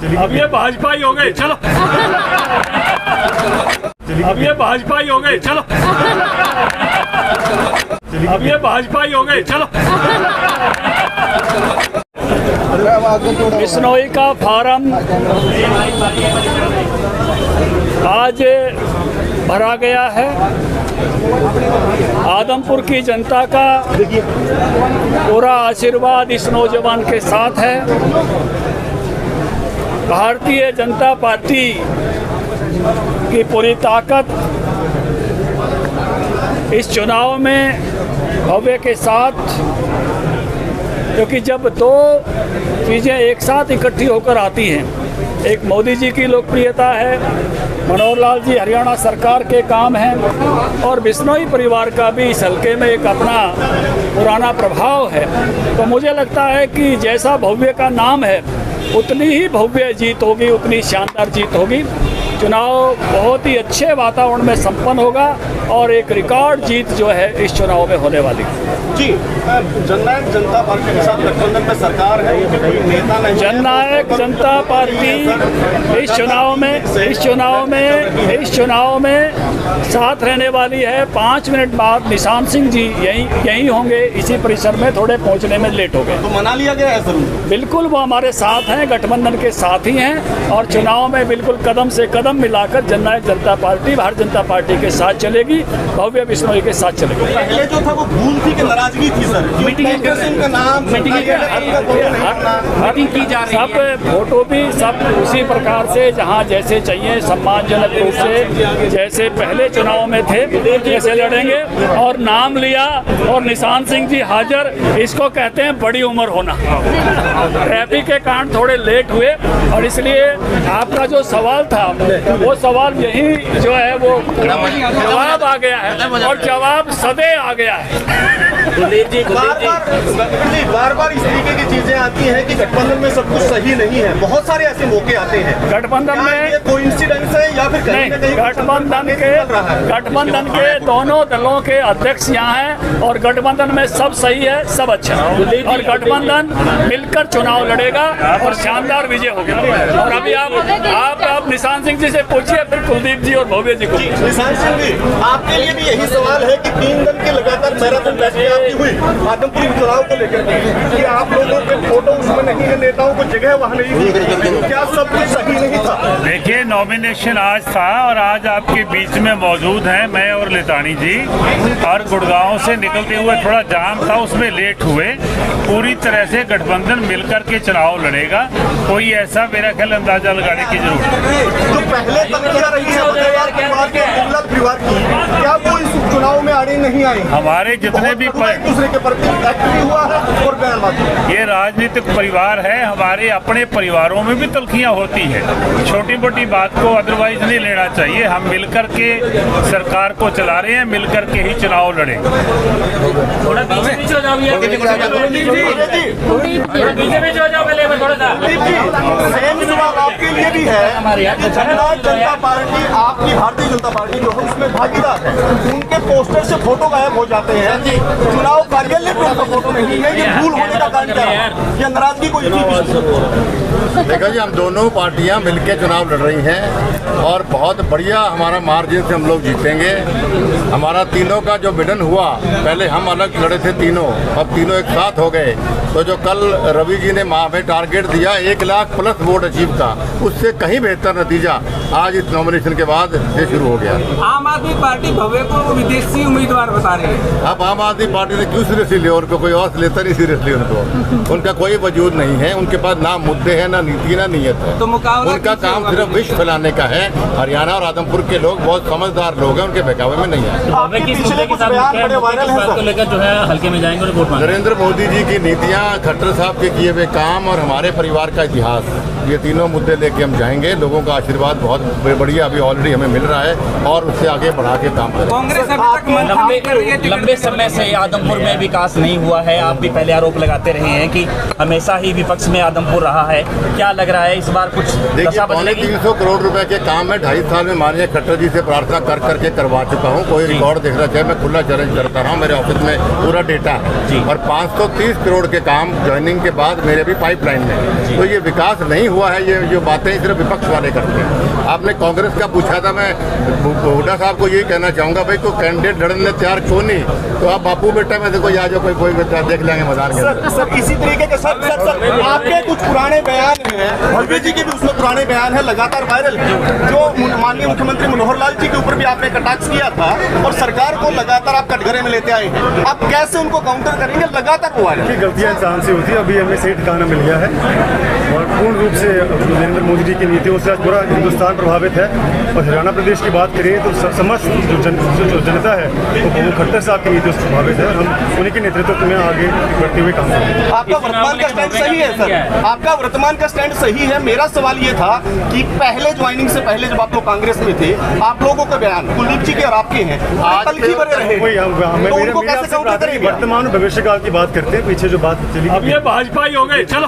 अब ये भाजपा ही हो गए, चलो अब ये भाजपा ही हो गए, चलो अब ये भाजपा ही हो गए, चलो। बिश्नोई का फार्म आज भरा गया है। आदमपुर की जनता का पूरा आशीर्वाद इस नौजवान के साथ है। भारतीय जनता पार्टी की पूरी ताकत इस चुनाव में भव्य के साथ, क्योंकि जब दो चीज़ें एक साथ इकट्ठी होकर आती हैं, एक मोदी जी की लोकप्रियता है, मनोहर लाल जी हरियाणा सरकार के काम हैं, और बिश्नोई परिवार का भी इस हल्के में एक अपना पुराना प्रभाव है, तो मुझे लगता है कि जैसा भव्य का नाम है उतनी ही भव्य जीत होगी, उतनी शानदार जीत होगी। चुनाव बहुत ही अच्छे वातावरण में संपन्न होगा और एक रिकॉर्ड जीत जो है इस चुनाव में होने वाली जी। जननायक जनता पार्टी के साथ गठबंधन में सरकार है, कोई नेता नहीं। जननायक जनता पार्टी इस चुनाव में साथ रहने वाली है। 5 मिनट बाद निशान सिंह जी यहीं होंगे, इसी परिसर में, थोड़े पहुंचने में लेट हो गए। तो मना लिया गया है जरूर? बिल्कुल, वो हमारे साथ हैं, गठबंधन के साथ ही हैं, और चुनाव में बिल्कुल कदम से कदम मिलाकर जननायक जनता पार्टी भारतीय जनता पार्टी के साथ चलेगी, भव्य बिश्नोई के साथ चलेगी। पहले जो था वो भूल थी कि नाराजगी थी सर, मीटिंग का नाम मीटिंग की जा रही है, सब फोटो भी सब उसी प्रकार से जहां जैसे चाहिए सम्मानजनक रूप से जैसे पहले चुनाव में थे जैसे लड़ेंगे। और नाम लिया और निशान सिंह जी हाजिर, इसको कहते हैं बड़ी उम्र होना। ट्रैफिक के कारण थोड़े लेट हुए और इसलिए आपका जो सवाल था वो सवाल यही जो है वो जवाब आ गया है, और जवाब सदे आ गया है। बार बार इस तरीके की चीजें आती हैं कि गठबंधन में सब कुछ सही नहीं है, बहुत सारे ऐसे मौके आते हैं। गठबंधन में कोइंसिडेंस है या फिर कहीं ना कहीं गठबंधन के दोनों दलों के अध्यक्ष यहाँ हैं और गठबंधन में सब सही है, सब अच्छा है, और गठबंधन मिलकर चुनाव लड़ेगा और शानदार विजय होगी। और अभी आप निशान सिंह जी से पूछिए, फिर कुलदीप जी और भव्य जी को। निशान सिंह जी, आपके लिए भी यही सवाल है कि 3 दिन के लगातार मैराथन बैठक आपकी हुई आदमपुर चुनाव को लेकर कि आप लोगों के फोटो उसमें नहीं है, नेताओं को जगह वहाँ नहीं दी, क्या सब कुछ सही नहीं था? देखिए, नॉमिनेशन आज था और आज आपके बीच में मौजूद हैं मैं और लेतानी जी, और गुड़गांव से निकलते हुए थोड़ा जाम था, उसमें लेट हुए। पूरी तरह से गठबंधन मिलकर के चुनाव लड़ेगा, कोई ऐसा मेरा ख्याल अंदाजा लगाने की जरूरत है। जो पहले तक रही है परिवार की, क्या वो इस चुनाव में आड़े नहीं आए? हमारे जितने भी एक दूसरे के प्रति एक्टिव हुआ है और बयानबाजी, ये राजनीतिक परिवार है, हमारे अपने परिवारों में भी तल्खियां होती है। छोटी मोटी बात को अदरवाइज नहीं लेना चाहिए। हम मिलकर के सरकार को चला रहे हैं, मिलकर के ही चुनाव लड़ेंगे। थोड़ा पीछे हो जाओ, सेम सवाल आपके लिए भी है। जननायक जनता पार्टी, आपकी भारतीय जनता पार्टी जो है उसमें भागीदार है, उनके पोस्टर से फोटो गायब हो जाते हैं, चुनाव कार्यालय पे उनका फोटो नहीं है, ये भूल होने का कारण क्या है? ये नाराजगी कोई देखा जी, हम दोनों पार्टियां मिलकर चुनाव लड़ रही हैं और बहुत बढ़िया हमारा मार्जिन से हम लोग जीतेंगे। हमारा तीनों का जो विडन हुआ, पहले हम अलग लड़े थे तीनों, अब तीनों एक साथ हो गए, तो जो कल रवि जी ने हमें टारगेट दिया 1 लाख प्लस वोट अचीव का, उससे कहीं बेहतर नतीजा आज इस नॉमिनेशन के बाद से शुरू हो गया। आम आदमी पार्टी भव्य को विदेशी उम्मीदवार बता रहे हैं। अब आम आदमी पार्टी ने क्यों सीरियसली लिया? उनको कोई और लेता नहीं सीरियसली, उनको उनका कोई वजूद नहीं है, उनके पास ना मुद्दे हैं, ना नीति, ना नीयत है। तो मुकाबला उनका काम सिर्फ विष फैलाने का है। हरियाणा और आदमपुर के लोग बहुत समझदार लोग हैं, उनके बहकावे में नहीं है। नरेंद्र मोदी जी की नीतियाँ, खट्टर साहब के किए हुए काम और हमारे परिवार का इतिहास, ये तीनों मुद्दे लेके हम जाएंगे। लोगों का आशीर्वाद बहुत बढ़िया अभी ऑलरेडी हमें मिल रहा है और उससे आगे बढ़ा के काम करेंगे। कांग्रेस लंबे समय से आदमपुर में विकास नहीं हुआ है, आप भी पहले आरोप लगाते रहे हैं कि हमेशा ही विपक्ष में आदमपुर रहा है, क्या लग रहा है इस बार कुछ? देखिए, 300 करोड़ रुपए के काम में 2.5 साल में माननीय खट्टर जी से प्रार्थना कर करके करवा चुका हूँ। कोई रिकॉर्ड देखना चाहिए, मैं खुला चैलेंज करता रहा हूँ, मेरे ऑफिस में पूरा डेटा है। और 530 करोड़ के काम ज्वाइनिंग के बाद मेरे भी पाइपलाइन में, तो ये विकास नहीं हुआ है, ये जो जो बातें सिर्फ विपक्ष वाले करते हैं। आपने कांग्रेस का पूछा था, मैं हुड्डा साहब को यही कहना चाहूँगा, भाई कोई कैंडिडेट लड़ने तैयार क्यों नहीं, तो आप बापू बेटा में से कोई आ जाओ, कोई बेटा देख लेंगे मैदान के। सर इसी तरीके के सर आपके कुछ पुराने बयान हैं, भव्य जी के भी उसमें पुराने बयान है लगातार वायरल, जो माननीय मुख्यमंत्री मनोहर लाल जी के ऊपर भी आपने कटाक्ष किया था और सरकार को लगातार आप कटघरे में लेते आए हैं। आप कैसे उनको काउंटर करेंगे? लगातार हुआ है, गलतियां इंसान से होती है। अभी हमें सीट खाना मिल गया है और पूर्ण रूप से नरेंद्र मोदी जी की नीतियों से आज पूरा हिंदुस्तान प्रभावित है। और हरियाणा प्रदेश की बात करें तो समस्त जो जनता है वो खट्टर साहब की नीतियों से प्रभावित है। हम उन्हीं के नेतृत्व में आगे बढ़ते हुए काम करेंगे। आपका वर्तमान का स्टैंड सही है सर, आपका वर्तमान का स्टैंड सही है। मेरा सवाल ये था कि पहले ज्वाइनिंग से पहले जब आप लोग कांग्रेस में थे, आप लोगों के बयान कुलदीप जी के और आपके हैं, आज तलखी बने रहे, तो उनको कैसे काउंटर करेंगे? वर्तमान और भविष्य काल की बात करते हैं, पीछे जो बात चली अब ये भाजपा ही हो गए, चलो।